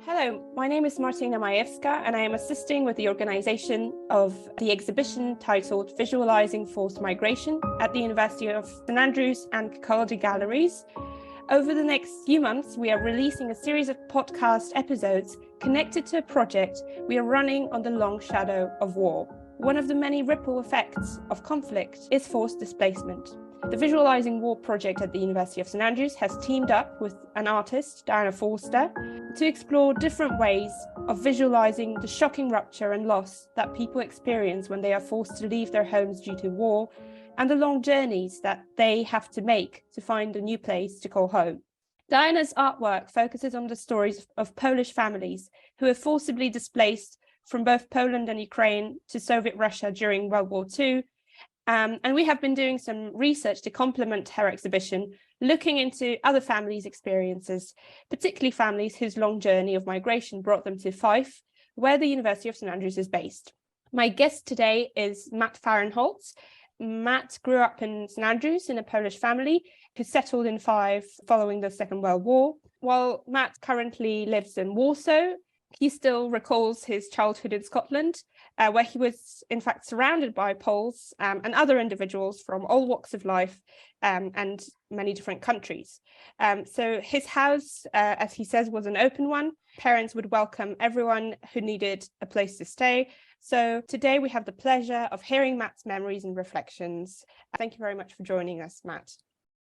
Hello, my name is Martyna Majewska and I am assisting with the organisation of the exhibition titled Visualising Forced Migration at the University of St Andrews and Kirkcaldy Galleries. Over the next few months, we are releasing a series of podcast episodes connected to a project we are running on the long shadow of war. One of the many ripple effects of conflict is forced displacement. The Visualising War project at the University of St Andrews has teamed up with an artist, Diana Forster, to explore different ways of visualising the shocking rupture and loss that people experience when they are forced to leave their homes due to war, and the long journeys that they have to make to find a new place to call home. Diana's artwork focuses on the stories of Polish families who were forcibly displaced from both Poland and Ukraine to Soviet Russia during World War II. And we have been doing some research to complement her exhibition, looking into other families' experiences, particularly families whose long journey of migration brought them to Fife, where the University of St Andrews is based. My guest today is Matt Fahrenholz. Matt grew up in St Andrews in a Polish family who settled in Fife following the Second World War. While Matt currently lives in Warsaw, he still recalls his childhood in Scotland, where he was in fact surrounded by Poles and other individuals from all walks of life and many different countries. So his house, as he says, was an open one. Parents would welcome everyone who needed a place to stay. So today we have the pleasure of hearing Matt's memories and reflections. Thank you very much for joining us, Matt.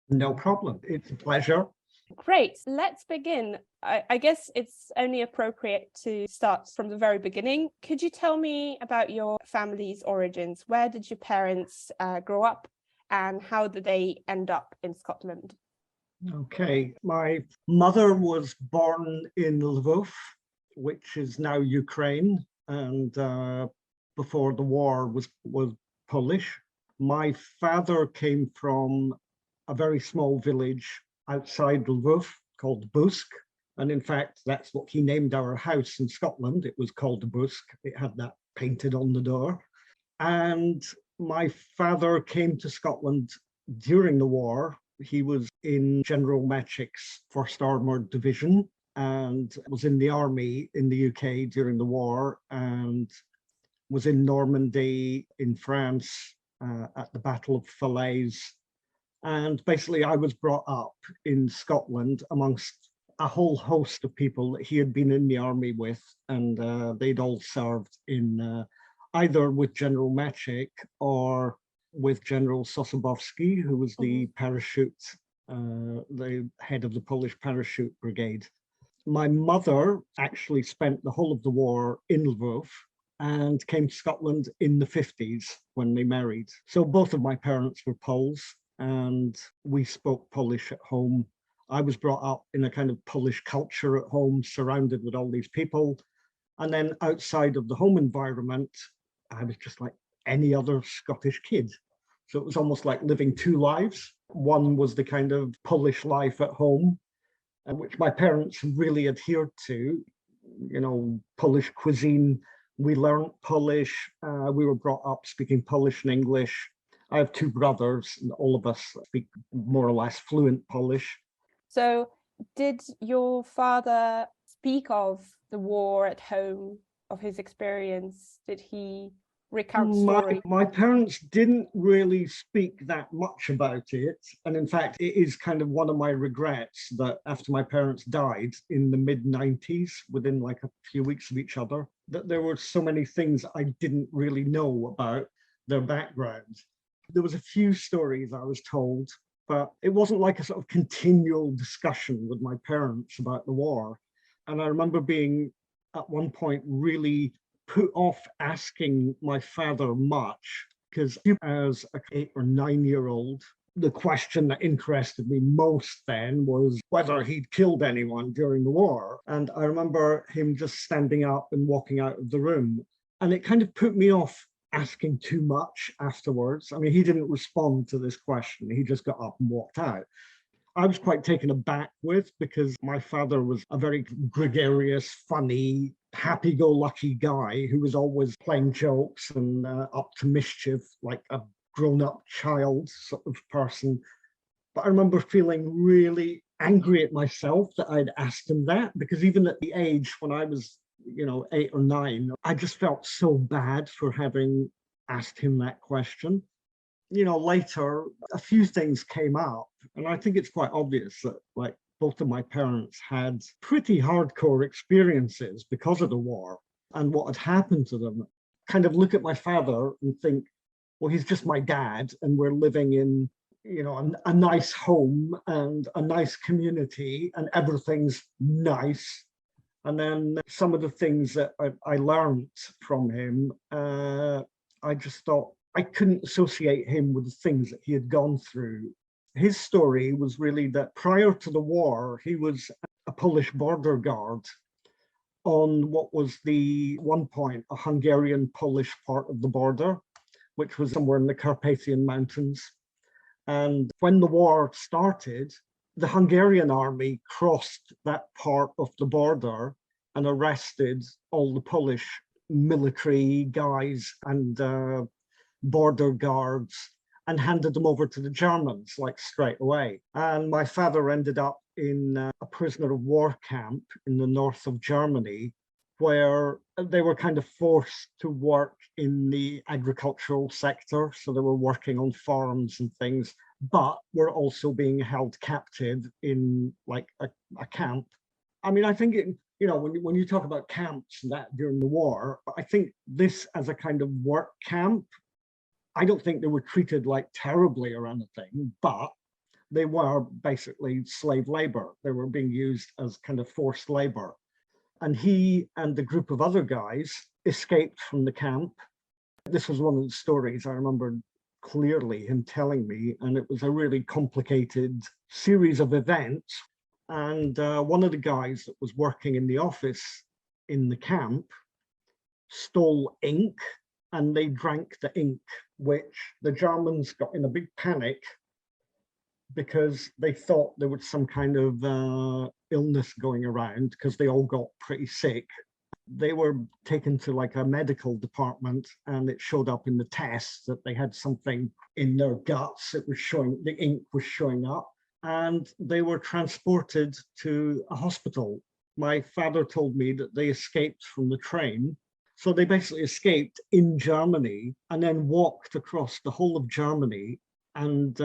No problem. It's a pleasure. Great. Let's begin. I guess it's only appropriate to start from the very beginning. Could you tell me about your family's origins? Where did your parents grow up and how did they end up in Scotland? Okay. My mother was born in Lviv, which is now Ukraine, and before the war was Polish. My father came from a very small village outside Lviv called Busk. And in fact, that's what he named our house in Scotland. It was called Busk. It had that painted on the door. And my father came to Scotland during the war. He was in General Mateusz's 1st Armoured Division and was in the army in the UK during the war and was in Normandy in France at the Battle of Falaise. And basically, I was brought up in Scotland amongst a whole host of people that he had been in the army with, and they'd all served in either with General Maciek or with General Sosabowski, who was the head of the Polish parachute brigade. My mother actually spent the whole of the war in Lviv and came to Scotland in the 50s when they married. So both of my parents were Poles, and we spoke Polish at home. I was brought up in a kind of Polish culture at home, surrounded with all these people. And then outside of the home environment, I was just like any other Scottish kid. So it was almost like living two lives. One was the kind of Polish life at home, which my parents really adhered to, Polish cuisine. We learned Polish. We were brought up speaking Polish and English. I have two brothers, and all of us speak more or less fluent Polish. So did your father speak of the war at home, of his experience? Did he recount stories? My parents didn't really speak that much about it. And in fact, it is kind of one of my regrets that after my parents died in the mid-90s, within like a few weeks of each other, that there were so many things I didn't really know about their background. There was a few stories I was told, but it wasn't like a sort of continual discussion with my parents about the war. And I remember being at one point really put off asking my father much, because as an 8 or 9-year-old, the question that interested me most then was whether he'd killed anyone during the war. And I remember him just standing up and walking out of the room. And it kind of put me off asking too much afterwards. I mean, he didn't respond to this question. He just got up and walked out. I was quite taken aback with, because my father was a very gregarious, funny, happy-go-lucky guy who was always playing jokes and up to mischief, like a grown-up child sort of person. But I remember feeling really angry at myself that I'd asked him that, because even at the age when I was, 8 or 9, I just felt so bad for having asked him that question. Later, a few things came up, and I think it's quite obvious that, like, both of my parents had pretty hardcore experiences because of the war and what had happened to them. Kind of look at my father and think, well, he's just my dad, and we're living in, a nice home and a nice community, and everything's nice. And then some of the things that I learned from him, I just thought I couldn't associate him with the things that he had gone through. His story was really that prior to the war, he was a Polish border guard on what was one point, a Hungarian-Polish part of the border, which was somewhere in the Carpathian Mountains. And when the war started, the Hungarian army crossed that part of the border and arrested all the Polish military guys and border guards and handed them over to the Germans, like, straight away. And my father ended up in a prisoner of war camp in the north of Germany, where they were kind of forced to work in the agricultural sector. So they were working on farms and things, but were also being held captive in, like, a camp. I mean, I think, when you talk about camps and that during the war, I think this as a kind of work camp, I don't think they were treated like terribly or anything, but they were basically slave labor. They were being used as kind of forced labor. And he and the group of other guys escaped from the camp. This was one of the stories I remember clearly him telling me, and it was a really complicated series of events. And one of the guys that was working in the office in the camp stole ink, and they drank the ink, which the Germans got in a big panic because they thought there was some kind of illness going around, because they all got pretty sick. They were taken to, like, a medical department, and it showed up in the tests that they had something in their guts. It was showing, the ink was showing up, and they were transported to a hospital. My father told me that they escaped from the train. So they basically escaped in Germany and then walked across the whole of Germany and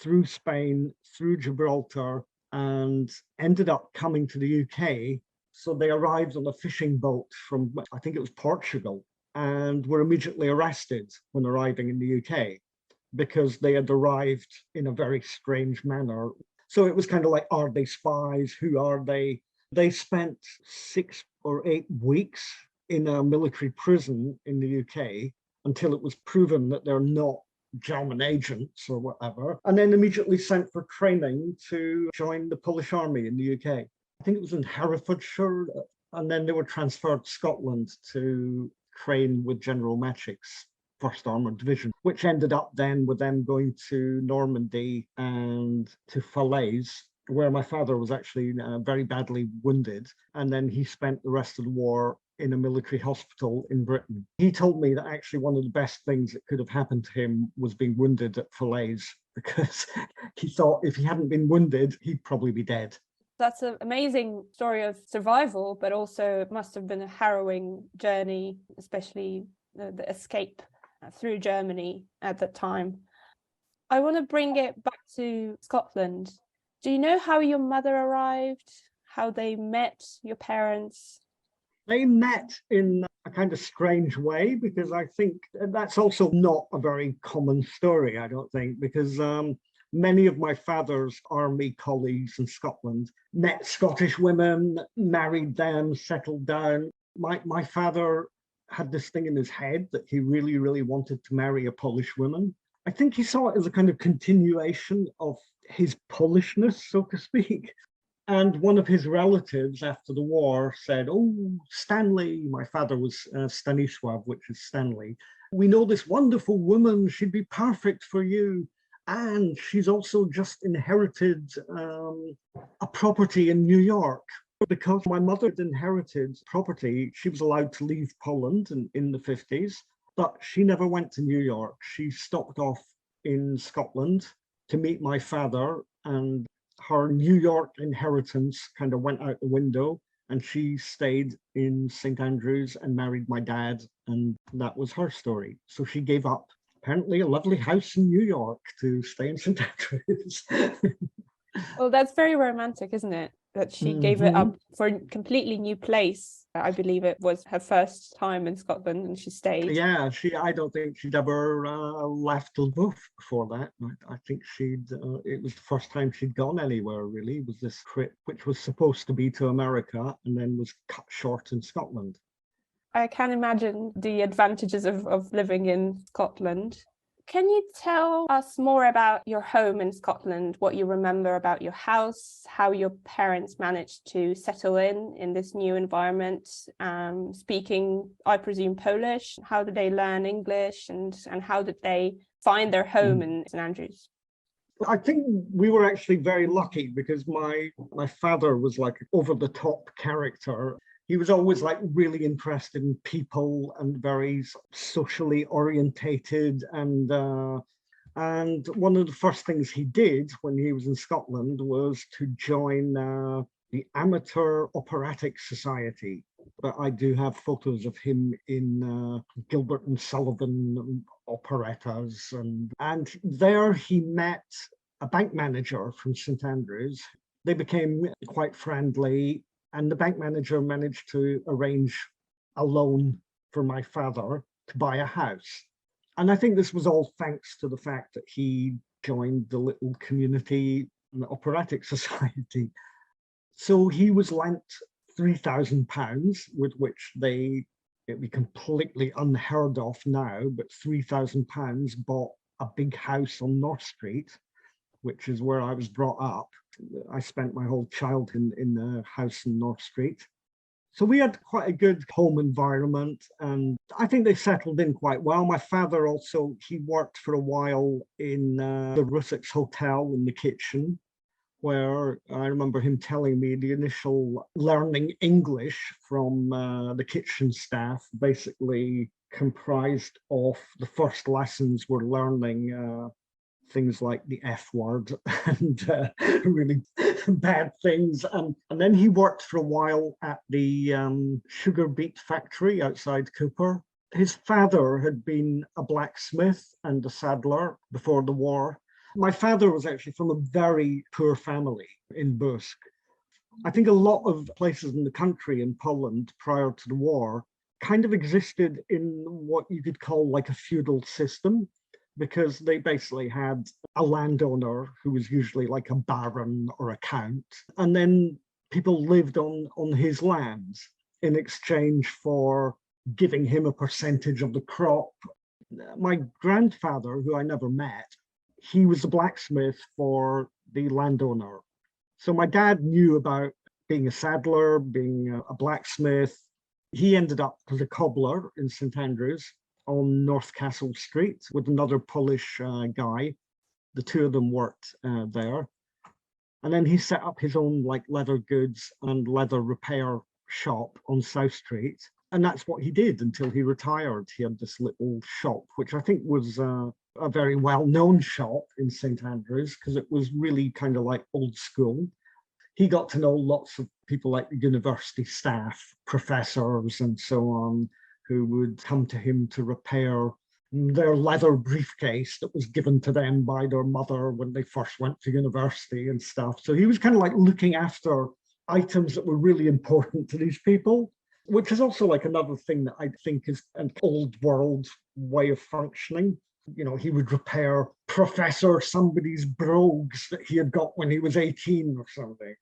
through Spain, through Gibraltar, and ended up coming to the UK. So they arrived on a fishing boat from, I think it was Portugal, and were immediately arrested when arriving in the UK because they had arrived in a very strange manner. So it was kind of like, are they spies? Who are they? They spent 6 or 8 weeks in a military prison in the UK until it was proven that they're not German agents or whatever, and then immediately sent for training to join the Polish army in the UK. I think it was in Herefordshire, and then they were transferred to Scotland to train with General Mateusz, 1st Armoured Division, which ended up then with them going to Normandy and to Falaise, where my father was actually very badly wounded, and then he spent the rest of the war in a military hospital in Britain. He told me that actually one of the best things that could have happened to him was being wounded at Falaise, because he thought if he hadn't been wounded, he'd probably be dead. That's an amazing story of survival, but also it must have been a harrowing journey, especially the escape through Germany at that time. I want to bring it back to Scotland. Do you know how your mother arrived, how they met, your parents? They met in a kind of strange way, because I think that's also not a very common story, I don't think, because many of my father's army colleagues in Scotland met Scottish women, married them, settled down. My father had this thing in his head that he really, really wanted to marry a Polish woman. I think he saw it as a kind of continuation of his Polishness, so to speak. And one of his relatives after the war said, oh, Stanley, my father was Stanisław, which is Stanley. We know this wonderful woman, she'd be perfect for you. And she's also just inherited a property in New York. Because my mother had inherited property, she was allowed to leave Poland in the 50s, but she never went to New York. She stopped off in Scotland to meet my father, and her New York inheritance kind of went out the window, and she stayed in St. Andrews and married my dad, and that was her story. So she gave up apparently a lovely house in New York to stay in St. Andrews. Well, that's very romantic, isn't it? That she gave it up for a completely new place. I believe it was her first time in Scotland and she stayed. Yeah, I don't think she'd ever left Lviv before that. I think it was the first time she'd gone anywhere, really. It was this trip, which was supposed to be to America and then was cut short in Scotland. I can imagine the advantages of living in Scotland. Can you tell us more about your home in Scotland, what you remember about your house, how your parents managed to settle in this new environment, speaking, I presume, Polish? How did they learn English, and how did they find their home in St. Andrews? I think we were actually very lucky because my father was like over-the-top character. He was always like really interested in people and very socially orientated. And one of the first things he did when he was in Scotland was to join the Amateur Operatic Society. But I do have photos of him in Gilbert and Sullivan operettas. And there he met a bank manager from St. Andrews. They became quite friendly. And the bank manager managed to arrange a loan for my father to buy a house. And I think this was all thanks to the fact that he joined the little community operatic society. So he was lent £3,000, with which it'd be completely unheard of now, but £3,000 bought a big house on North Street, which is where I was brought up. I spent my whole childhood in the house in North Street. So we had quite a good home environment, and I think they settled in quite well. My father also, he worked for a while in the Russex Hotel in the kitchen, where I remember him telling me the initial learning English from the kitchen staff basically comprised of the first lessons were learning things like the F word and really bad things. And then he worked for a while at the sugar beet factory outside Cooper. His father had been a blacksmith and a saddler before the war. My father was actually from a very poor family in Busk. I think a lot of places in the country in Poland prior to the war kind of existed in what you could call like a feudal system, because they basically had a landowner who was usually like a baron or a count, and then people lived on his lands in exchange for giving him a percentage of the crop. My grandfather, who I never met, he was a blacksmith for the landowner. So my dad knew about being a saddler, being a blacksmith. He ended up as a cobbler in St. Andrews on North Castle Street with another Polish guy. The two of them worked there. And then he set up his own like leather goods and leather repair shop on South Street. And that's what he did until he retired. He had this little shop, which I think was a very well-known shop in St. Andrews, because it was really kind of like old school. He got to know lots of people like the university staff, professors and so on, who would come to him to repair their leather briefcase that was given to them by their mother when they first went to university and stuff. So he was kind of like looking after items that were really important to these people, which is also like another thing that I think is an old world way of functioning. You know, he would repair Professor somebody's brogues that he had got when he was 18 or something.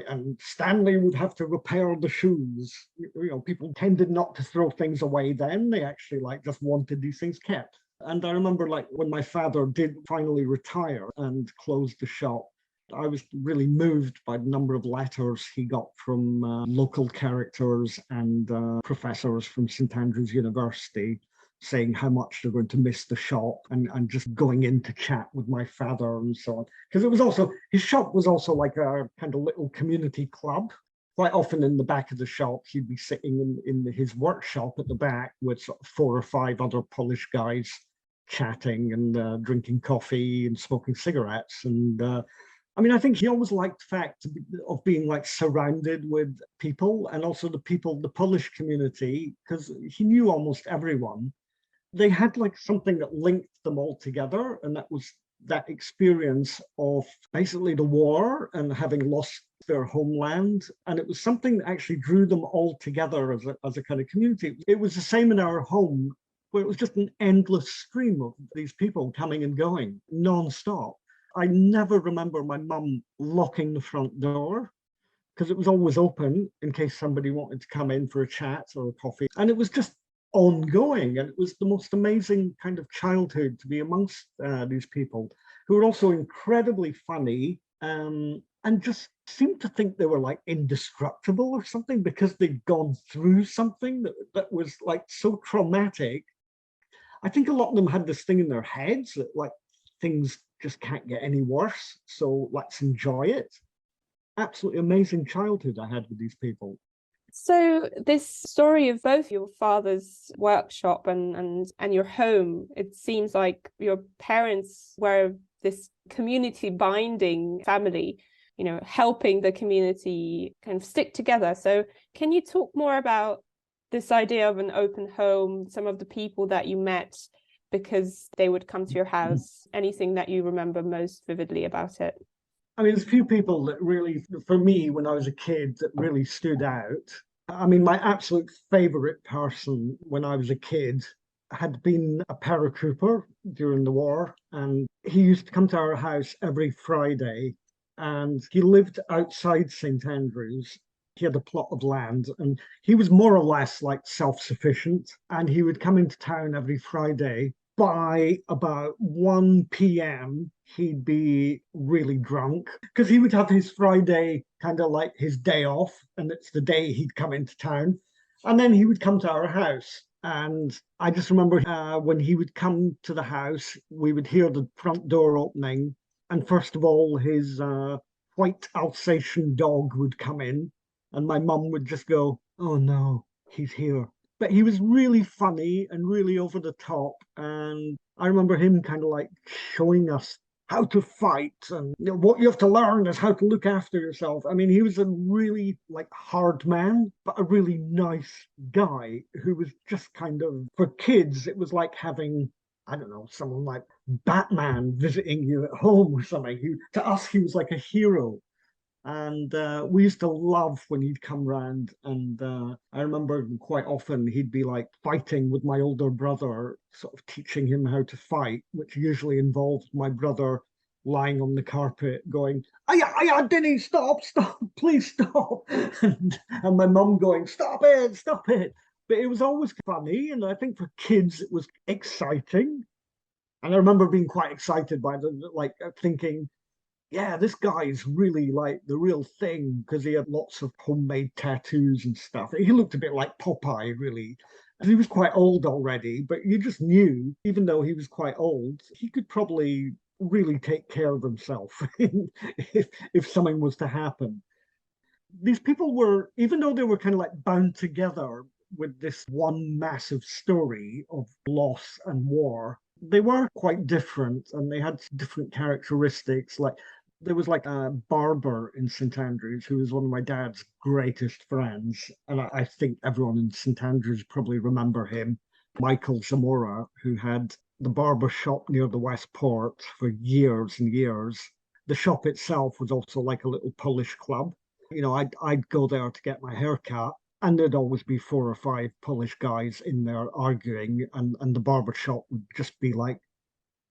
And Stanley would have to repair the shoes. You know, people tended not to throw things away then. They actually like just wanted these things kept. And I remember like when my father did finally retire and close the shop, I was really moved by the number of letters he got from local characters and professors from St. Andrews University, saying how much they're going to miss the shop, and just going in to chat with my father and so on. Because it was also, his shop was also like a kind of little community club. Quite often in the back of the shop, he'd be sitting in his workshop at the back with sort of 4 or 5 other Polish guys chatting and drinking coffee and smoking cigarettes. And I mean, I think he always liked the fact of being like surrounded with people, and also the Polish community, because he knew almost everyone. They had like something that linked them all together, and that was that experience of basically the war and having lost their homeland. And it was something that actually drew them all together as a kind of community. It was the same in our home, where it was just an endless stream of these people coming and going non-stop. I never remember my mum locking the front door, because it was always open in case somebody wanted to come in for a chat or a coffee. And it was just ongoing. And it was the most amazing kind of childhood to be amongst these people who were also incredibly funny, and just seemed to think they were like indestructible or something, because they'd gone through something that was like so traumatic. I think a lot of them had this thing in their heads that like things just can't get any worse, so let's enjoy it. Absolutely amazing childhood I had with these people. So this story of both your father's workshop and your home, it seems like your parents were this community binding family, you know, helping the community kind of stick together. So can you talk more about this idea of an open home, some of the people that you met because they would come to your house, anything that you remember most vividly about it? I mean, there's a few people that really, for me, when I was a kid, that really stood out. I mean, my absolute favorite person when I was a kid had been a paratrooper during the war, and he used to come to our house every Friday, and he lived outside St. Andrews. He had a plot of land, and he was more or less like self-sufficient, and he would come into town every Friday. By about 1 p.m., he'd be really drunk, because he would have his Friday kind of like his day off, and it's the day he'd come into town. And then he would come to our house. And I just remember when he would come to the house, we would hear the front door opening. And first of all, his white Alsatian dog would come in. And my mum would just go, "Oh no, he's here." But he was really funny and really over the top. And I remember him kind of like showing us how to fight, and you know, what you have to learn is how to look after yourself. I mean, he was a really like hard man, but a really nice guy who was just kind of, for kids, it was like having, I don't know, someone like Batman visiting you at home or something. To us, he was like a hero. And we used to love when he'd come round. And I remember quite often he'd be like fighting with my older brother, sort of teaching him how to fight, which usually involved my brother lying on the carpet going, "Aya, Denny, stop, please stop." And my mum going, "Stop it, stop it." But it was always funny. And I think for kids, it was exciting. And I remember being quite excited by like thinking, yeah, this guy's really like the real thing, because he had lots of homemade tattoos and stuff. He looked a bit like Popeye, really. He was quite old already, but you just knew, even though he was quite old, he could probably really take care of himself if something was to happen. These people were, even though they were kind of like bound together with this one massive story of loss and war, they were quite different, and they had different characteristics. Like there was like a barber in St. Andrews who was one of my dad's greatest friends. And I think everyone in St. Andrews probably remember him, Michael Zamora, who had the barber shop near the West Port for years and years. The shop itself was also like a little Polish club. You know, I'd go there to get my hair cut, and there'd always be 4 or 5 Polish guys in there arguing, and the barber shop would just be like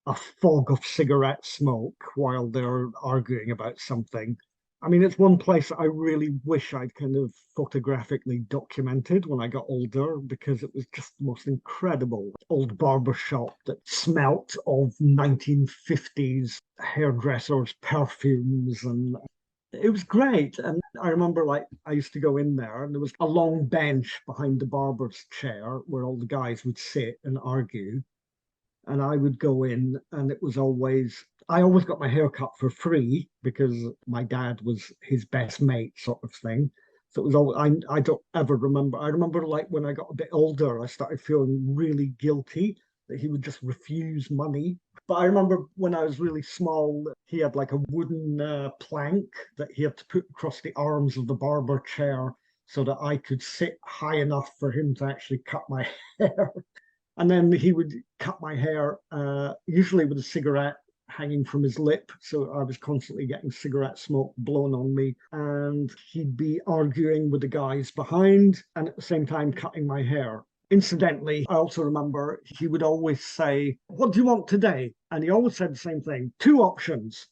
a fog of cigarette smoke while they're arguing about something. I mean, it's one place I really wish I'd kind of photographically documented when I got older, because it was just the most incredible old barber shop that smelt of 1950s hairdressers' perfumes, and it was great. And I remember like I used to go in there, and there was a long bench behind the barber's chair where all the guys would sit and argue. And I would go in, and it was always, I always got my hair cut for free because my dad was his best mate, sort of thing. So it was all, I don't ever remember. I remember like when I got a bit older, I started feeling really guilty that he would just refuse money. But I remember when I was really small, he had like a wooden plank that he had to put across the arms of the barber chair so that I could sit high enough for him to actually cut my hair. And then he would cut my hair, usually with a cigarette hanging from his lip. So I was constantly getting cigarette smoke blown on me. And he'd be arguing with the guys behind and at the same time cutting my hair. Incidentally, I also remember he would always say, "What do you want today?" And he always said the same thing: two options,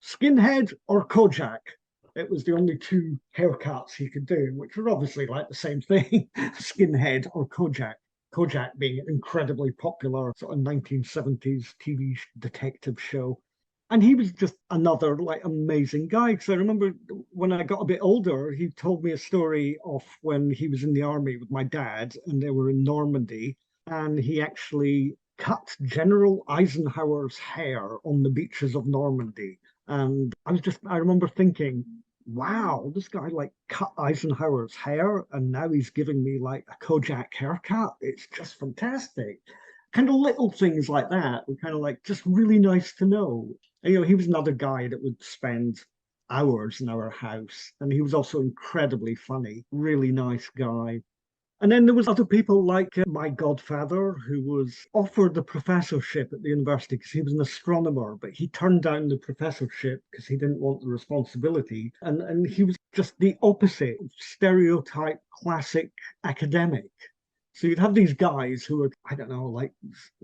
skinhead or Kojak. It was the only two haircuts he could do, which were obviously like the same thing, skinhead or Kojak. Kojak being an incredibly popular sort of 1970s TV detective show. And he was just another like amazing guy. Because I remember when I got a bit older, he told me a story of when he was in the army with my dad and they were in Normandy. And he actually cut General Eisenhower's hair on the beaches of Normandy. And I remember thinking, wow, this guy like cut Eisenhower's hair and now he's giving me like a Kojak haircut. It's just fantastic. Kind of little things like that were kind of like just really nice to know. And, he was another guy that would spend hours in our house. And he was also incredibly funny, really nice guy. And then there was other people like my godfather, who was offered the professorship at the university because he was an astronomer, but he turned down the professorship because he didn't want the responsibility. And he was just the opposite, stereotype, classic academic. So you'd have these guys who are, I don't know, like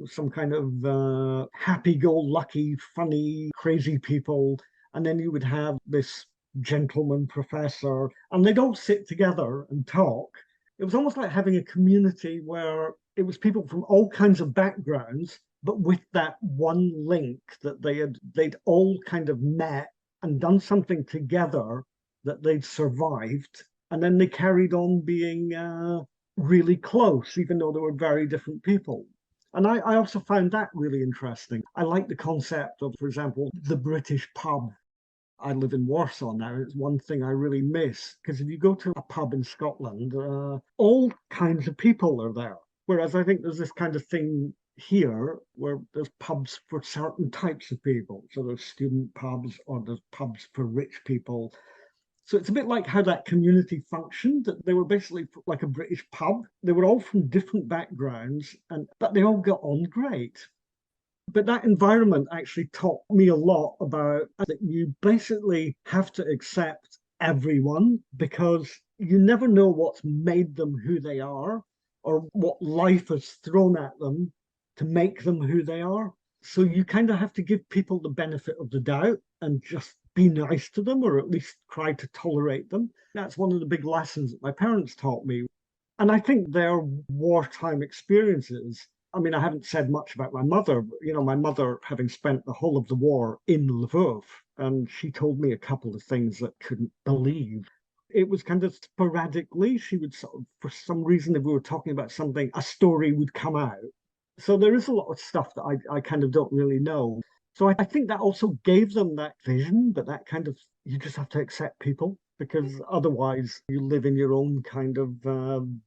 some kind of happy-go-lucky, funny, crazy people. And then you would have this gentleman professor, and they'd all sit together and talk. It was almost like having a community where it was people from all kinds of backgrounds, but with that one link that they'd all kind of met and done something together that they'd survived. And then they carried on being really close, even though they were very different people. And I also found that really interesting. I like the concept of, for example, the British pub. I live in Warsaw now. It's one thing I really miss, because if you go to a pub in Scotland, all kinds of people are there. Whereas I think there's this kind of thing here where there's pubs for certain types of people. So there's student pubs or there's pubs for rich people. So it's a bit like how that community functioned. They were basically like a British pub. They were all from different backgrounds, but they all got on great. But that environment actually taught me a lot about that you basically have to accept everyone, because you never know what's made them who they are or what life has thrown at them to make them who they are. So you kind of have to give people the benefit of the doubt and just be nice to them, or at least try to tolerate them. That's one of the big lessons that my parents taught me. And I think their wartime experiences, I mean, I haven't said much about my mother, but, my mother having spent the whole of the war in Lvov, and she told me a couple of things that I couldn't believe. It was kind of sporadically, she would sort of, for some reason, if we were talking about something, a story would come out. So there is a lot of stuff that I kind of don't really know. So I think that also gave them that vision, but that kind of, you just have to accept people, because otherwise you live in your own kind of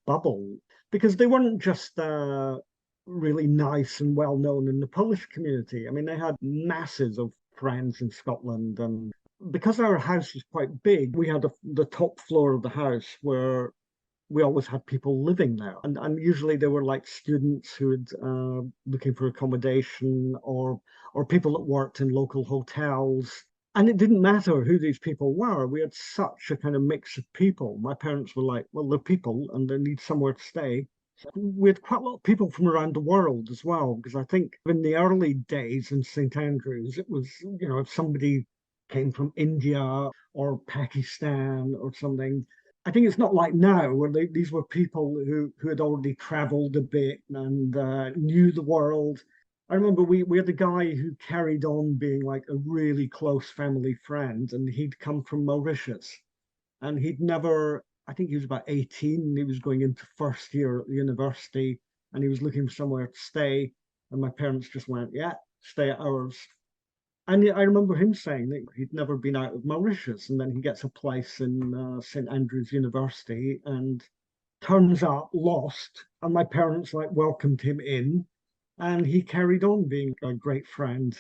bubble. Because they weren't just really nice and well known in the Polish community. I mean, they had masses of friends in Scotland, and because our house was quite big, we had the top floor of the house where we always had people living there, and usually they were like students who had looking for accommodation, or people that worked in local hotels. And it didn't matter who these people were. We had such a kind of mix of people. My parents were like, well, they're people and they need somewhere to stay. We had quite a lot of people from around the world as well, because I think in the early days in St. Andrews, it was, if somebody came from India or Pakistan or something, I think it's not like now where these were people who had already traveled a bit and knew the world. I remember we had a guy who carried on being like a really close family friend, and he'd come from Mauritius, and he'd never, I think he was about 18, and he was going into first year at the university, and he was looking for somewhere to stay. And my parents just went, yeah, stay at ours. And I remember him saying that he'd never been out of Mauritius, and then he gets a place in St. Andrews University and turns up lost. And my parents like welcomed him in. And he carried on being a great friend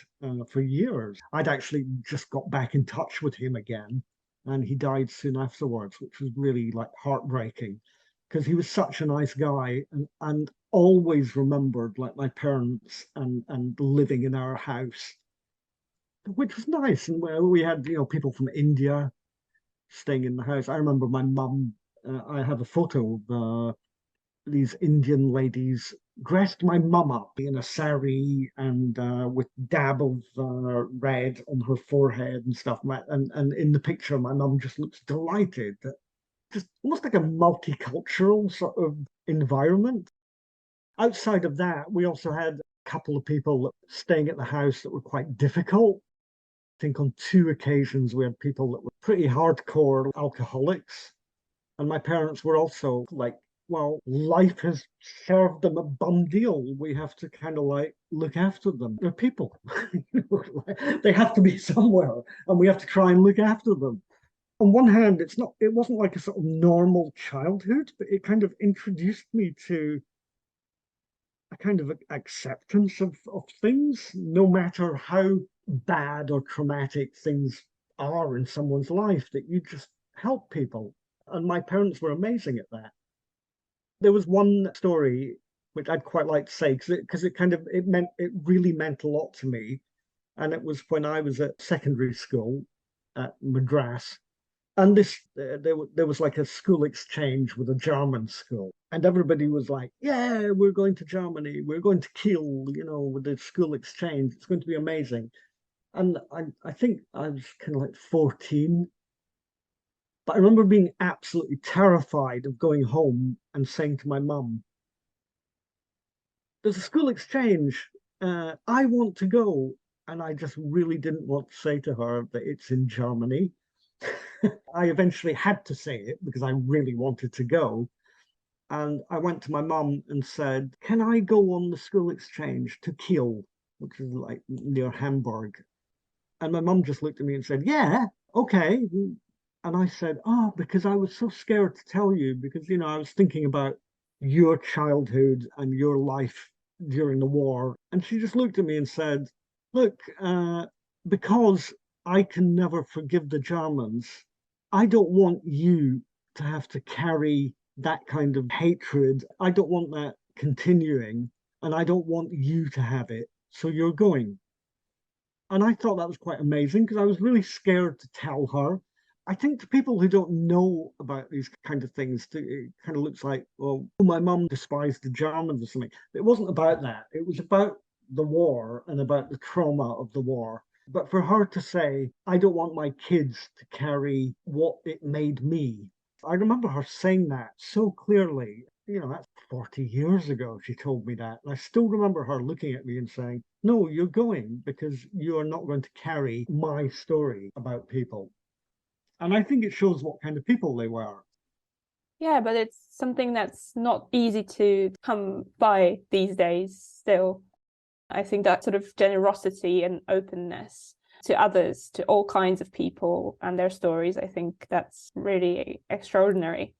for years. I'd actually just got back in touch with him again, and he died soon afterwards, which was really like heartbreaking because he was such a nice guy and always remembered like my parents and living in our house, which was nice. And we had, people from India staying in the house. I remember my mum, I have a photo of these Indian ladies dressed my mum up in a sari and with dab of red on her forehead and stuff. And in the picture, my mum just looks delighted. Just almost like a multicultural sort of environment. Outside of that, we also had a couple of people staying at the house that were quite difficult. I think on two occasions we had people that were pretty hardcore alcoholics. And my parents were also like, well, life has served them a bum deal. We have to kind of like look after them. They're people. They have to be somewhere, and we have to try and look after them. On one hand, it wasn't like a sort of normal childhood, but it kind of introduced me to a kind of acceptance of things, no matter how bad or traumatic things are in someone's life, that you just help people. And my parents were amazing at that. There was one story which I'd quite like to say because it really meant a lot to me. And it was when I was at secondary school at Madras. And there was like a school exchange with a German school. And everybody was like, yeah, we're going to Germany. We're going to Kiel, with the school exchange. It's going to be amazing. And I think I was kind of like 14. But I remember being absolutely terrified of going home and saying to my mum, there's a school exchange. I want to go. And I just really didn't want to say to her that it's in Germany. I eventually had to say it because I really wanted to go. And I went to my mum and said, can I go on the school exchange to Kiel, which is like near Hamburg? And my mum just looked at me and said, yeah, okay. And I said, oh, because I was so scared to tell you because, I was thinking about your childhood and your life during the war. And she just looked at me and said, look, because I can never forgive the Germans, I don't want you to have to carry that kind of hatred. I don't want that continuing, and I don't want you to have it. So you're going. And I thought that was quite amazing because I was really scared to tell her. I think to people who don't know about these kind of things, it kind of looks like, well, my mum despised the Germans or something. It wasn't about that. It was about the war and about the trauma of the war. But for her to say, I don't want my kids to carry what it made me. I remember her saying that so clearly. That's 40 years ago she told me that. And I still remember her looking at me and saying, no, you're going because you are not going to carry my story about people. And I think it shows what kind of people they were. Yeah, but it's something that's not easy to come by these days still. I think that sort of generosity and openness to others, to all kinds of people and their stories, I think that's really extraordinary.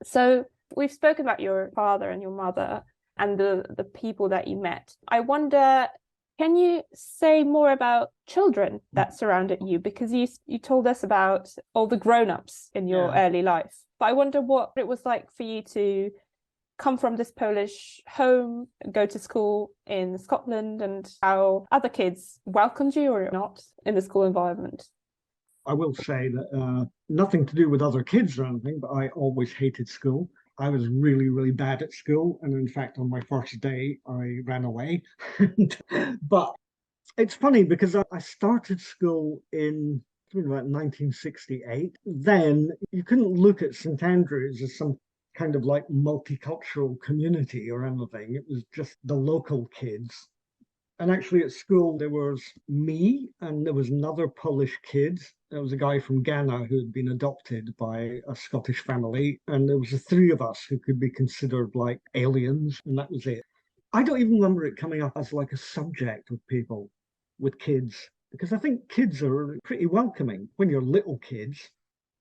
So we've spoken about your father and your mother and the people that you met. I wonder, can you say more about children that surrounded you? Because you told us about all the grown-ups in your early life. But I wonder what it was like for you to come from this Polish home, go to school in Scotland, and how other kids welcomed you or not in the school environment. I will say that nothing to do with other kids or anything, but I always hated school. I was really, really bad at school. And in fact, on my first day, I ran away. But it's funny because I started school in about 1968. Then you couldn't look at St Andrews as some kind of like multicultural community or anything. It was just the local kids. And actually at school, there was me and there was another Polish kid. There was a guy from Ghana who had been adopted by a Scottish family. And there was the three of us who could be considered like aliens. And that was it. I don't even remember it coming up as like a subject with people, with kids, because I think kids are pretty welcoming when you're little kids.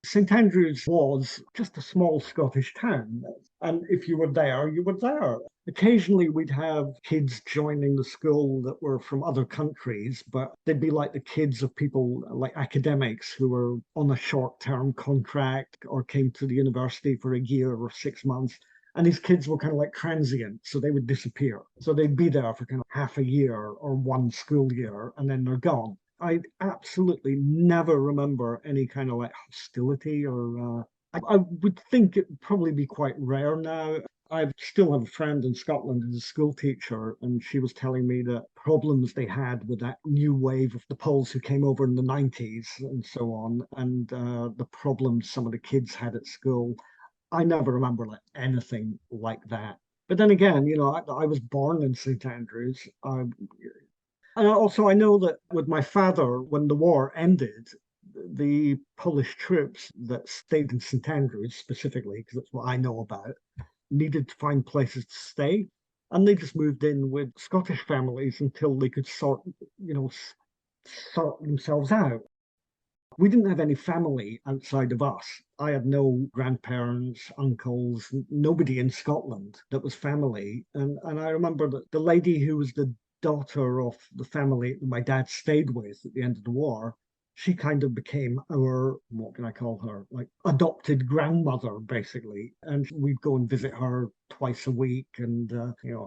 St Andrews was just a small Scottish town. And if you were there, you were there. Occasionally, we'd have kids joining the school that were from other countries, but they'd be like the kids of people like academics who were on a short term contract or came to the university for a year or 6 months. And these kids were kind of like transient, so they would disappear. So they'd be there for kind of half a year or one school year, and then they're gone. I absolutely never remember any kind of like hostility or I would think it would probably be quite rare now. I still have a friend in Scotland who's a school teacher, and she was telling me the problems they had with that new wave of the Poles who came over in the 90s and so on, and the problems some of the kids had at school. I never remember like anything like that. But then again, I was born in St Andrews. And also, I know that with my father, when the war ended, the Polish troops that stayed in St Andrews specifically, because that's what I know about, needed to find places to stay. And they just moved in with Scottish families until they could sort themselves out. We didn't have any family outside of us. I had no grandparents, uncles, nobody in Scotland that was family. And I remember that the lady who was the daughter of the family that my dad stayed with at the end of the war, she kind of became our, what can I call her, like adopted grandmother, basically. And we'd go and visit her twice a week and,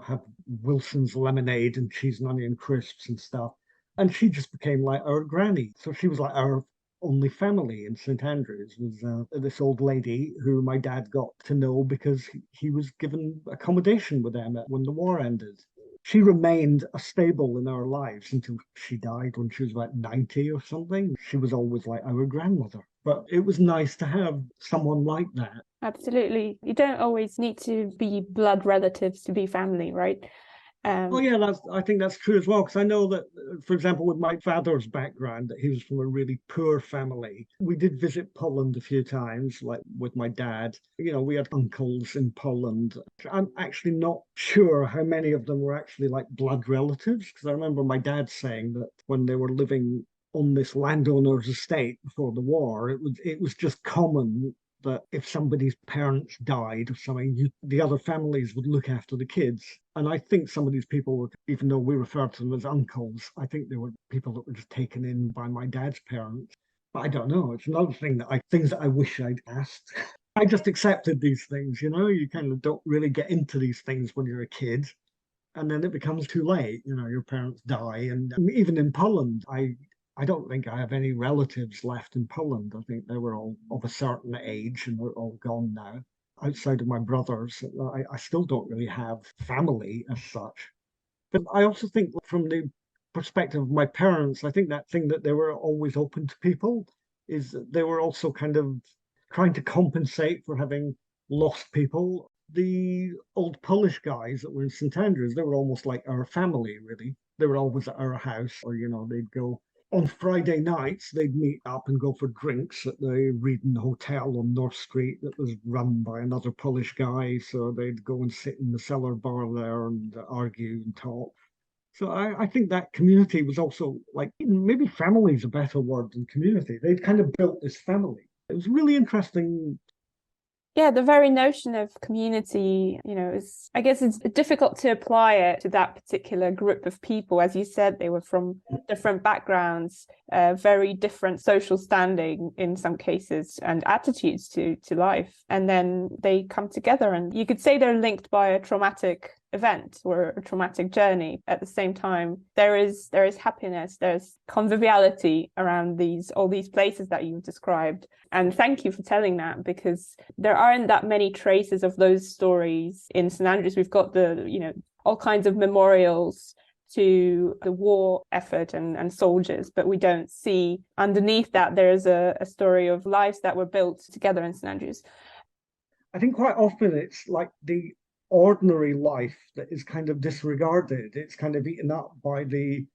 have Wilson's lemonade and cheese and onion crisps and stuff. And she just became like our granny. So she was like our only family in St Andrews was this old lady who my dad got to know because he was given accommodation with them when the war ended. She remained a stable in our lives until she died when she was about 90 or something. She was always like our grandmother. But it was nice to have someone like that. Absolutely. You don't always need to be blood relatives to be family, right? Oh yeah, I think that's true as well. Because I know that, for example, with my father's background, that he was from a really poor family. We did visit Poland a few times, like with my dad. We had uncles in Poland. I'm actually not sure how many of them were actually like blood relatives, because I remember my dad saying that when they were living on this landowner's estate before the war, it was just common that if somebody's parents died or something, the other families would look after the kids. And I think some of these people were, even though we referred to them as uncles, I think they were people that were just taken in by my dad's parents. But I don't know. It's another thing things that I wish I'd asked. I just accepted these things, you kind of don't really get into these things when you're a kid. And then it becomes too late, your parents die. And even in Poland, I don't think I have any relatives left in Poland. I think they were all of a certain age and they're all gone now. Outside of my brothers, I still don't really have family as such. But I also think from the perspective of my parents, I think that thing that they were always open to people is that they were also kind of trying to compensate for having lost people. The old Polish guys that were in St Andrews, they were almost like our family, really. They were always at our house, or, they'd go on Friday nights, they'd meet up and go for drinks at the Reading Hotel on North Street that was run by another Polish guy. So they'd go and sit in the cellar bar there and argue and talk. So I think that community was also like, maybe family is a better word than community. They'd kind of built this family. It was really interesting. Yeah, the very notion of community, I guess it's difficult to apply it to that particular group of people. As you said, they were from different backgrounds, very different social standing in some cases and attitudes to life. And then they come together and you could say they're linked by a traumatic event or a traumatic journey. At the same time, there is happiness, there's conviviality around all these places that you've described. And thank you for telling that, because there aren't that many traces of those stories in St Andrews. We've got all kinds of memorials to the war effort and soldiers, but we don't see underneath that there's a story of lives that were built together in St Andrews. I think quite often it's like the ordinary life that is kind of disregarded. It's kind of eaten up by the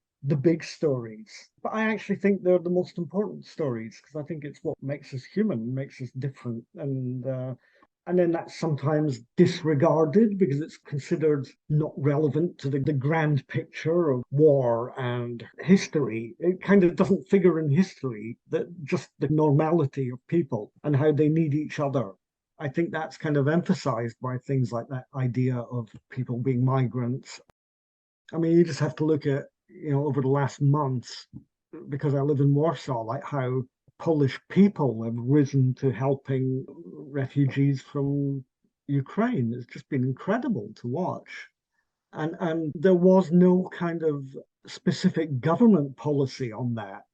big stories. But I actually think they're the most important stories because I think it's what makes us human, makes us different. And And then that's sometimes disregarded because it's considered not relevant to the grand picture of war and history. It kind of doesn't figure in history, that just the normality of people and how they need each other. I think that's kind of emphasized by things like that idea of people being migrants. I mean, you just have to look at, over the last months, because I live in Warsaw, like how Polish people have risen to helping refugees from Ukraine. It's just been incredible to watch. And there was no kind of specific government policy on that.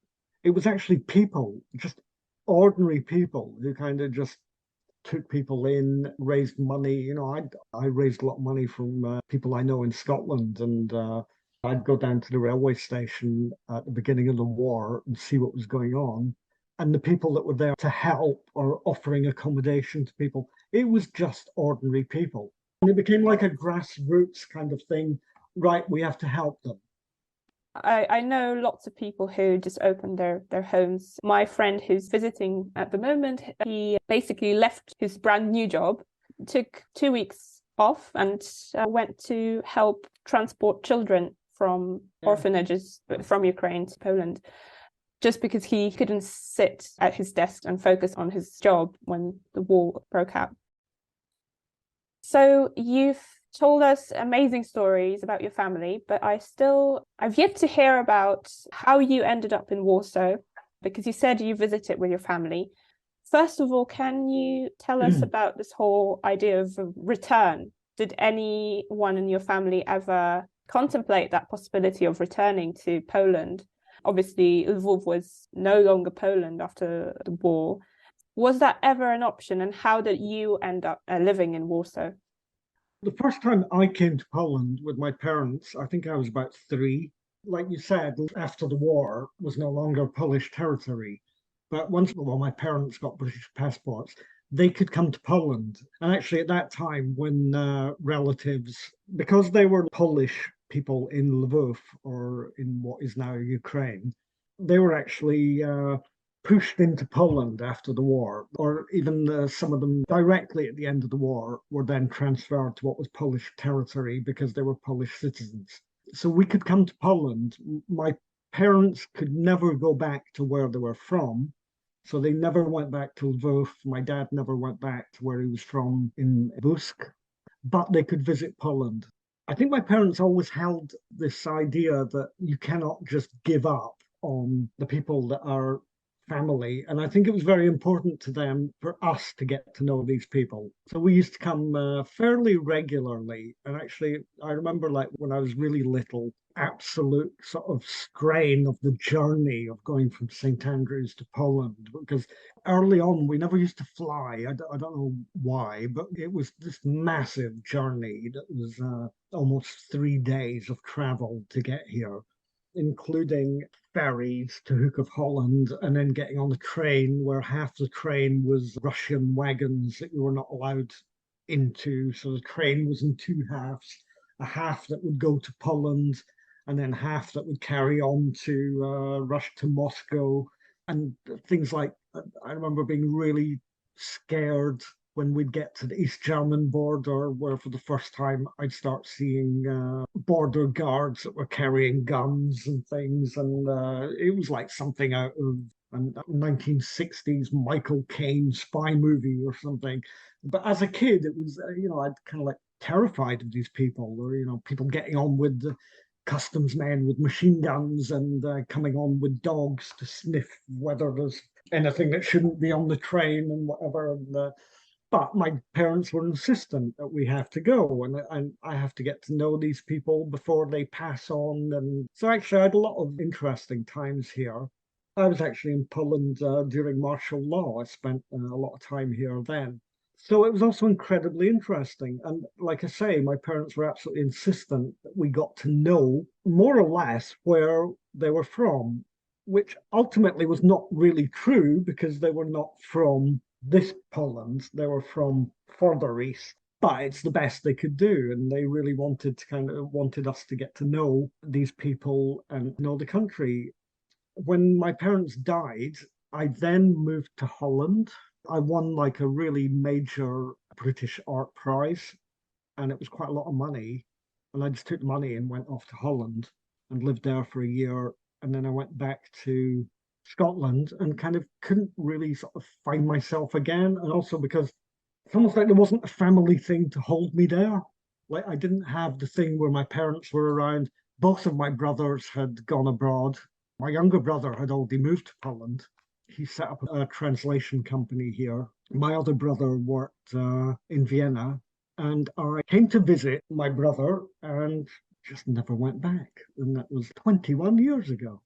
It was actually people, just ordinary people who kind of just took people in, raised money. I raised a lot of money from people I know in Scotland, and I'd go down to the railway station at the beginning of the war and see what was going on. And the people that were there to help or offering accommodation to people, it was just ordinary people. And it became like a grassroots kind of thing. Right, we have to help them. I know lots of people who just opened their homes. My friend who's visiting at the moment, he basically left his brand new job, took 2 weeks off and went to help transport children from orphanages from Ukraine to Poland, just because he couldn't sit at his desk and focus on his job when the war broke out. So you've told us amazing stories about your family, but I've yet to hear about how you ended up in Warsaw, because you said you visited with your family. First of all, can you tell us about this whole idea of a return? Did anyone in your family ever contemplate that possibility of returning to Poland? Obviously, Lwów was no longer Poland after the war. Was that ever an option, and how did you end up living in Warsaw? The first time I came to Poland with my parents, I think I was about 3. Like you said, after the war was no longer Polish territory. But once my parents got British passports, they could come to Poland. And actually, at that time, when relatives, because they were Polish people in Lwów or in what is now Ukraine, they were actually pushed into Poland after the war, or even some of them directly at the end of the war were then transferred to what was Polish territory because they were Polish citizens. So we could come to Poland. My parents could never go back to where they were from. So they never went back to Lwów. My dad never went back to where he was from in Busk, but they could visit Poland. I think my parents always held this idea that you cannot just give up on the people that are family. And I think it was very important to them for us to get to know these people. So we used to come fairly regularly. And actually, I remember like when I was really little, absolute sort of strain of the journey of going from St. Andrews to Poland, because early on we never used to fly. I don't know why, but it was this massive journey that was almost 3 days of travel to get here, including ferries to Hook of Holland, and then getting on the train where half the train was Russian wagons that you were not allowed into. So the train was in 2 halves, a half that would go to Poland, and then half that would carry on to rush to Moscow, and things like that. I remember being really scared when we'd get to the East German border, where for the first time I'd start seeing border guards that were carrying guns and things. And it was like something out of a 1960s Michael Caine spy movie or something. But as a kid, it was, I'd kind of like terrified of these people, or, people getting on with the customs men with machine guns and coming on with dogs to sniff whether there's anything that shouldn't be on the train and whatever. But my parents were insistent that we have to go, and I have to get to know these people before they pass on. And so actually I had a lot of interesting times here. I was actually in Poland during martial law. I spent a lot of time here then. So it was also incredibly interesting. And like I say, my parents were absolutely insistent that we got to know more or less where they were from, which ultimately was not really true because they were not from this Poland. They were from further east, but it's the best they could do. And they really wanted us to get to know these people and know the country. When my parents died, I then moved to Holland. I won like a really major British art prize, and it was quite a lot of money. And I just took the money and went off to Holland and lived there for a year. And then I went back to Scotland and kind of couldn't really sort of find myself again. And also because it's almost like there wasn't a family thing to hold me there. Like I didn't have the thing where my parents were around. Both of my brothers had gone abroad. My younger brother had already moved to Poland. He set up a translation company here. My other brother worked in Vienna, and I came to visit my brother and just never went back. And that was 21 years ago.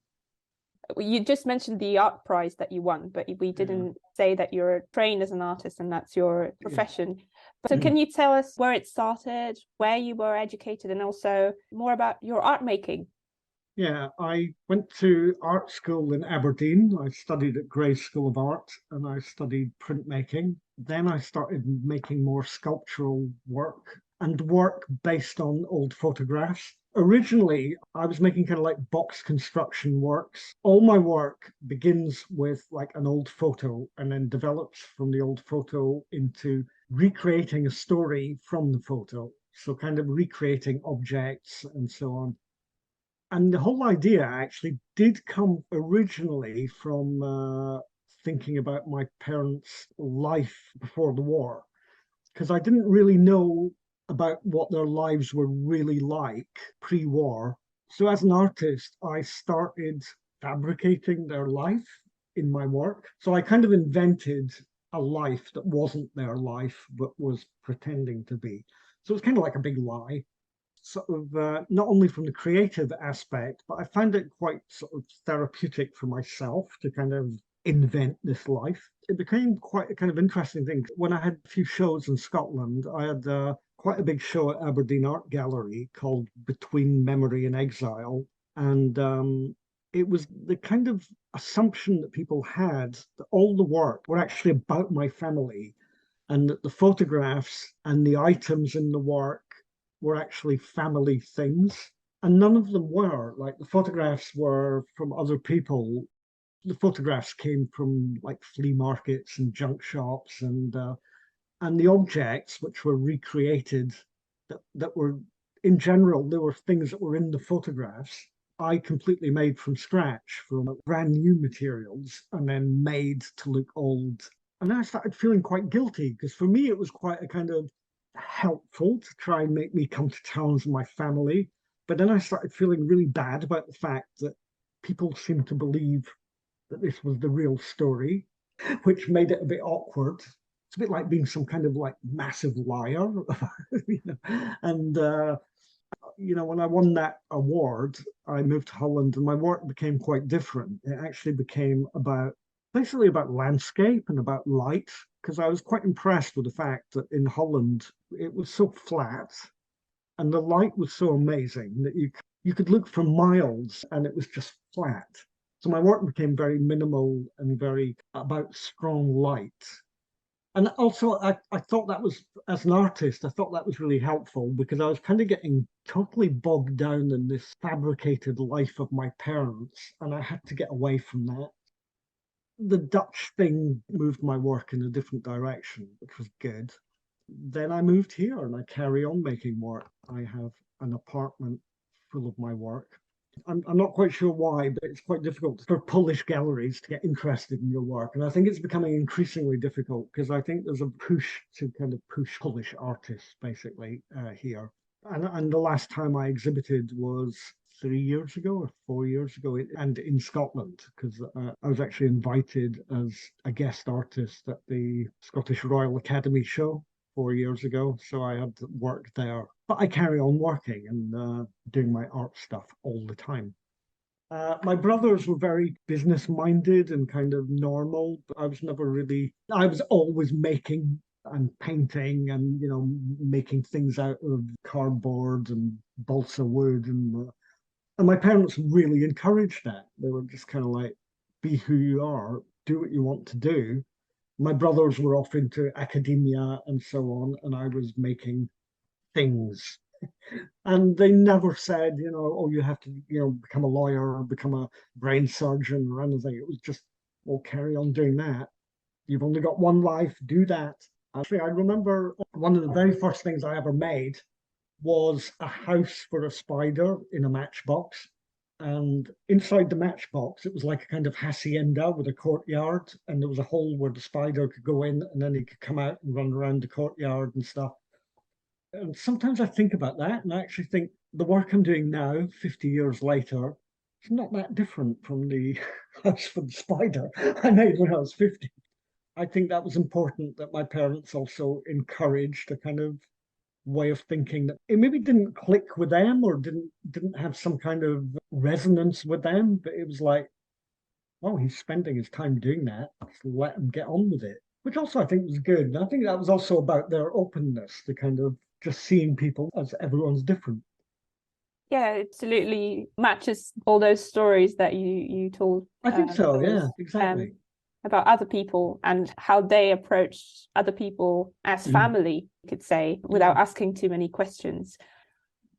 You just mentioned the art prize that you won, but we didn't say that you're trained as an artist and that's your profession. So can you tell us where it started, where you were educated, and also more about your art making? Yeah, I went to art school in Aberdeen. I studied at Gray's School of Art and I studied printmaking. Then I started making more sculptural work and work based on old photographs. Originally, I was making kind of like box construction works. All my work begins with like an old photo and then develops from the old photo into recreating a story from the photo. So kind of recreating objects and so on. And the whole idea actually did come originally from thinking about my parents' life before the war, because I didn't really know about what their lives were really like pre-war. So as an artist, I started fabricating their life in my work. So I kind of invented a life that wasn't their life, but was pretending to be. So it's kind of like a big lie. Sort of not only from the creative aspect, but I found it quite sort of therapeutic for myself to kind of invent this life. It became quite a kind of interesting thing. When I had a few shows in Scotland, I had quite a big show at Aberdeen Art Gallery called Between Memory and Exile. And it was the kind of assumption that people had that all the work were actually about my family and that the photographs and the items in the work were actually family things. And none of them were. Like the photographs were from other people. The photographs came from like flea markets and junk shops, and the objects which were recreated that were in general, there were things that were in the photographs I completely made from scratch from brand new materials and then made to look old. And then I started feeling quite guilty because for me it was quite a kind of helpful to try and make me come to terms with my family. But then I started feeling really bad about the fact that people seemed to believe that this was the real story, which made it a bit awkward. It's a bit like being some kind of like massive liar. you know? And, when I won that award, I moved to Holland and my work became quite different. It actually became basically about landscape and about light, because I was quite impressed with the fact that in Holland it was so flat and the light was so amazing that you could look for miles and it was just flat. So my work became very minimal and very about strong light. And also I thought that was, as an artist, I thought that was really helpful because I was kind of getting totally bogged down in this fabricated life of my parents and I had to get away from that. The Dutch thing moved my work in a different direction, which was good. Then I moved here and I carry on making work. I have an apartment full of my work. I'm not quite sure why, but it's quite difficult for Polish galleries to get interested in your work. And I think it's becoming increasingly difficult because I think there's a push to kind of push Polish artists basically here. And the last time I exhibited was 3 years ago or 4 years ago, and in Scotland, because I was actually invited as a guest artist at the Scottish Royal Academy show 4 years ago. So I had work there. But I carry on working and doing my art stuff all the time. My brothers were very business minded and kind of normal, but I was always making and painting and, making things out of cardboard and balsa wood. And my parents really encouraged that. They were just kind of like, be who you are, do what you want to do. My brothers were off into academia and so on, and I was making things. And they never said, oh, you have to, become a lawyer or become a brain surgeon or anything. It was just, well, carry on doing that. You've only got one life, do that. Actually, I remember one of the very first things I ever made was a house for a spider in a matchbox. And inside the matchbox, it was like a kind of hacienda with a courtyard, and there was a hole where the spider could go in, and then he could come out and run around the courtyard and stuff. And sometimes I think about that, and I actually think the work I'm doing now, 50 years later, it's not that different from the house for the spider I made when I was 50. I think that was important that my parents also encouraged a kind of way of thinking that it maybe didn't click with them or didn't have some kind of resonance with them, but it was like, oh, he's spending his time doing that. Let's let him get on with it. Which also I think was good. And I think that was also about their openness to kind of just seeing people as everyone's different. Yeah, it absolutely matches all those stories that you told. I think so, yeah, exactly. About other people and how they approach other people as family, you could say, without asking too many questions.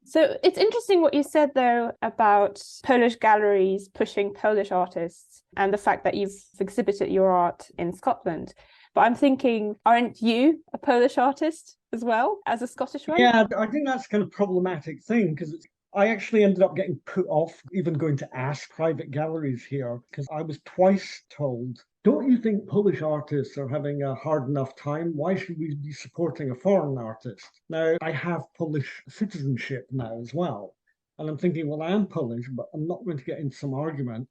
So it's interesting what you said, though, about Polish galleries pushing Polish artists and the fact that you've exhibited your art in Scotland. But I'm thinking, aren't you a Polish artist as well as a Scottish one? Yeah, I think that's kind of problematic thing because I actually ended up getting put off even going to ask private galleries here because I was twice told, don't you think Polish artists are having a hard enough time? Why should we be supporting a foreign artist? Now, I have Polish citizenship now as well. And I'm thinking, well, I am Polish, but I'm not going to get into some argument.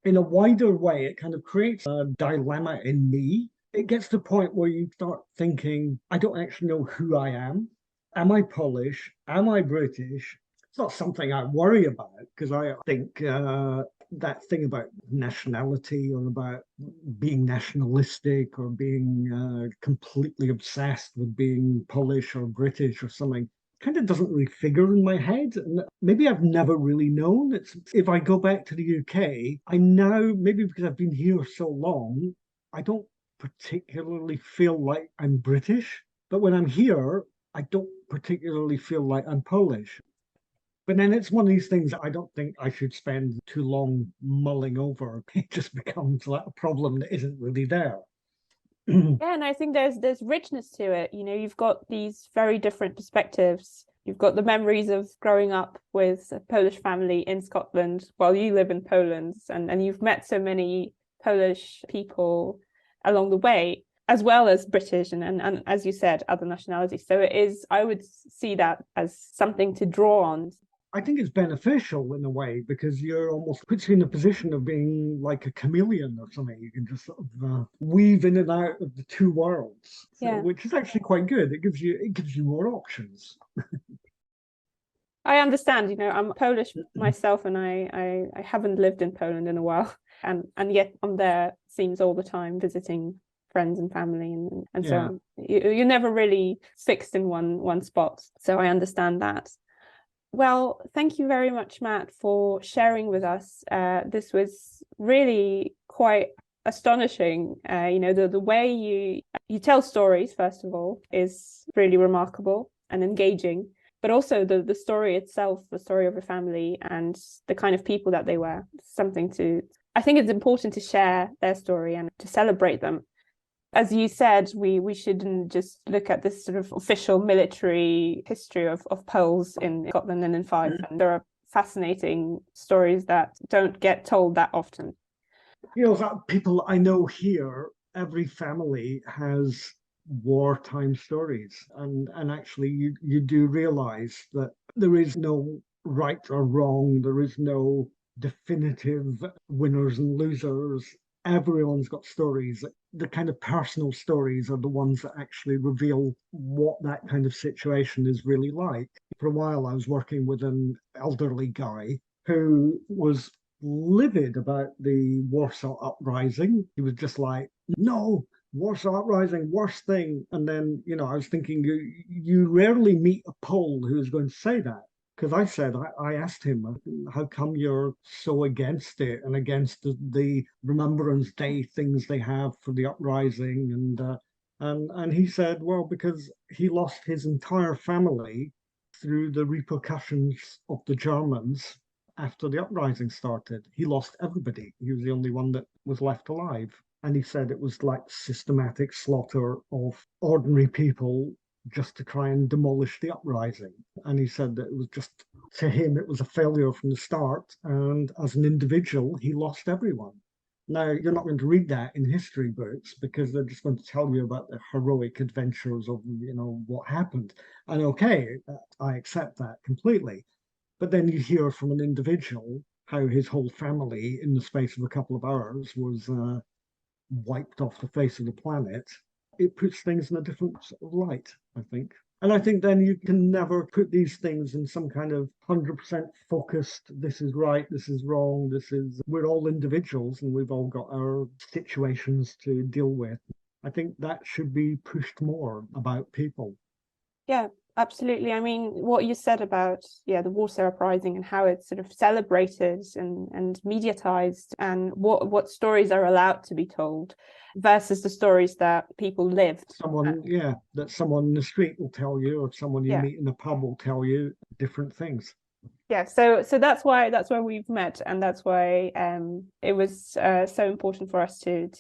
In a wider way, it kind of creates a dilemma in me. It gets to the point where you start thinking, I don't actually know who I am. Am I Polish? Am I British? It's not something I worry about because I think that thing about nationality or about being nationalistic or being completely obsessed with being Polish or British or something kind of doesn't really figure in my head. And maybe I've never really known. It's if I go back to the UK, I now, maybe because I've been here so long, I don't particularly feel like I'm British. But when I'm here, I don't particularly feel like I'm Polish. But then it's one of these things that I don't think I should spend too long mulling over. It just becomes like a problem that isn't really there. Yeah, and I think there's richness to it. You know, you've got these very different perspectives. You've got the memories of growing up with a Polish family in Scotland while you live in Poland, and you've met so many Polish people along the way, as well as British and as you said, other nationalities. So it is, I would see that as something to draw on. I think it's beneficial in a way because you're almost puts you in a position of being like a chameleon or something. You can just sort of weave in and out of the two worlds, which is actually quite good. It gives you more options. I understand. You know, I'm Polish myself, and I haven't lived in Poland in a while, and yet I'm there. Seems all the time visiting friends and family and so on. You're never really fixed in one spot. So I understand that. Well, thank you very much, Matt, for sharing with us. This was really quite astonishing. You know, the way you tell stories, first of all, is really remarkable and engaging, but also the story itself, the story of your family and the kind of people that they were, I think it's important to share their story and to celebrate them. As you said, we shouldn't just look at this sort of official military history of Poles in Scotland and in Fife. And there are fascinating stories that don't get told that often. You know, that people I know here, every family has wartime stories. And actually you do realize that there is no right or wrong. There is no definitive winners and losers. Everyone's got stories. The kind of personal stories are the ones that actually reveal what that kind of situation is really like. For a while, I was working with an elderly guy who was livid about the Warsaw Uprising. He was just like, no, Warsaw Uprising, worst thing. And then, you know, I was thinking, you rarely meet a Pole who is going to say that. Because I asked him, how come you're so against it and against the Remembrance Day things they have for the uprising? And he said, well, because he lost his entire family through the repercussions of the Germans after the uprising started. He lost everybody. He was the only one that was left alive. And he said it was like systematic slaughter of ordinary people just to try and demolish the uprising. And he said that it was just, to him, it was a failure from the start. And as an individual, he lost everyone. Now, you're not going to read that in history books because they're just going to tell you about the heroic adventures of, what happened. And okay, I accept that completely. But then you hear from an individual how his whole family, in the space of a couple of hours, was wiped off the face of the planet. It puts things in a different sort of light, I think. And I think then you can never put these things in some kind of 100% focused, this is right, this is wrong, we're all individuals and we've all got our situations to deal with. I think that should be pushed more about people. Yeah, absolutely. I mean, what you said about, the Warsaw Uprising and how it's sort of celebrated and mediatized, and what stories are allowed to be told versus the stories that people lived. That someone in the street will tell you, or someone you meet in a pub will tell you different things. Yeah, so that's why we've met, and that's why it was so important for us to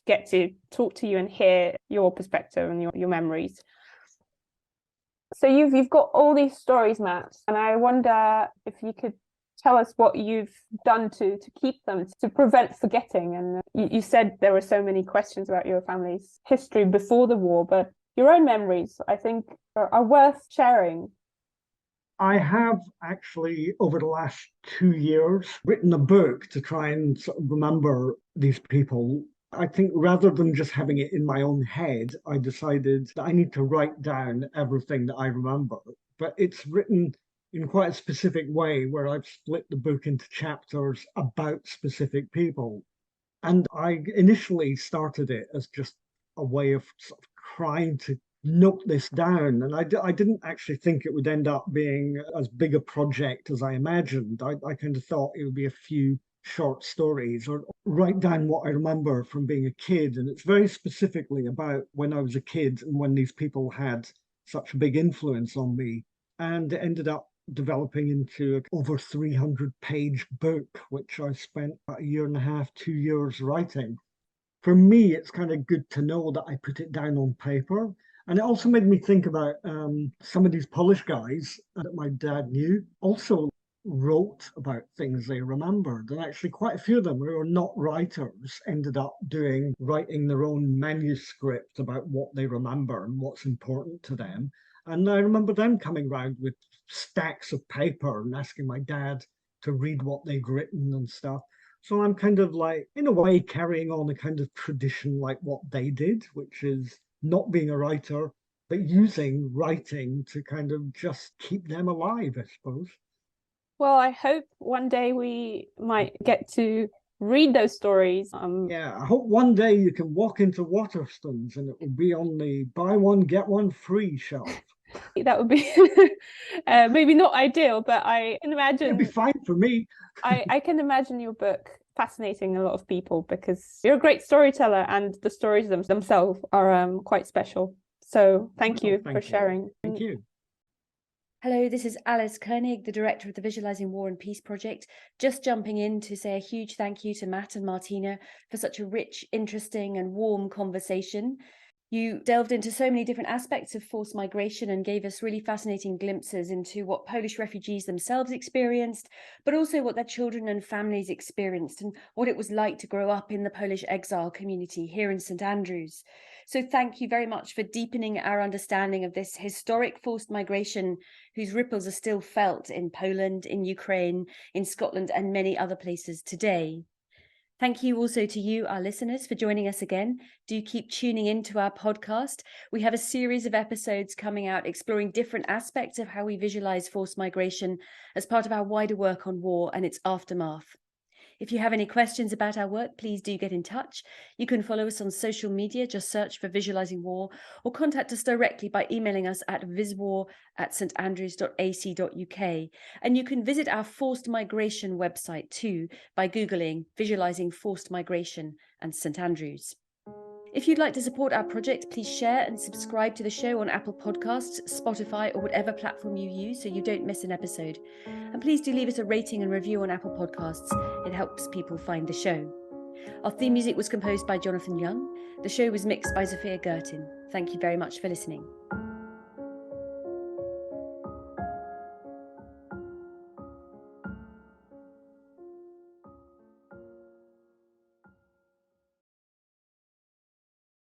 get to talk to you and hear your perspective and your memories. So you've got all these stories, Matt, and I wonder if you could tell us what you've done to keep them, to prevent forgetting. And you said there were so many questions about your family's history before the war, but your own memories, I think, are worth sharing. I have actually, over the last 2 years, written a book to try and sort of remember these people. I think rather than just having it in my own head, I decided that I need to write down everything that I remember. But it's written in quite a specific way where I've split the book into chapters about specific people. And I initially started it as just a way of sort of trying to note this down. And I didn't actually think it would end up being as big a project as I imagined. I kind of thought it would be a few short stories or write down what I remember from being a kid. And it's very specifically about when I was a kid and when these people had such a big influence on me. And it ended up developing into an over 300-page book, which I spent about 1.5 2 years writing. For me, it's kind of good to know that I put it down on paper. And it also made me think about some of these Polish guys that my dad knew also wrote about things they remembered. And actually quite a few of them who are not writers ended up writing their own manuscript about what they remember and what's important to them. And I remember them coming around with stacks of paper and asking my dad to read what they'd written and stuff. So I'm kind of like, in a way, carrying on a kind of tradition like what they did, which is not being a writer, but using writing to kind of just keep them alive, I suppose. Well, I hope one day we might get to read those stories. I hope one day you can walk into Waterstones and it will be on the buy one, get one free shelf. That would be maybe not ideal, but I can imagine it'd be fine for me. I can imagine your book fascinating a lot of people because you're a great storyteller and the stories themselves are quite special. So thank you for sharing. Thank you. Hello, this is Alice Koenig, the director of the Visualising War and Peace project. Just jumping in to say a huge thank you to Matt and Martyna for such a rich, interesting and warm conversation. You delved into so many different aspects of forced migration and gave us really fascinating glimpses into what Polish refugees themselves experienced, but also what their children and families experienced and what it was like to grow up in the Polish exile community here in St Andrews. So thank you very much for deepening our understanding of this historic forced migration whose ripples are still felt in Poland, in Ukraine, in Scotland and many other places today. Thank you also to you, our listeners, for joining us again. Do keep tuning into our podcast. We have a series of episodes coming out exploring different aspects of how we visualize forced migration as part of our wider work on war and its aftermath. If you have any questions about our work, please do get in touch. You can follow us on social media, just search for Visualising War, or contact us directly by emailing us at viswar@standrews.ac.uk. And you can visit our forced migration website too by Googling Visualising Forced Migration and St Andrews. If you'd like to support our project, please share and subscribe to the show on Apple Podcasts, Spotify, or whatever platform you use so you don't miss an episode. And please do leave us a rating and review on Apple Podcasts. It helps people find the show. Our theme music was composed by Jonathan Young. The show was mixed by Zofia Gertin. Thank you very much for listening.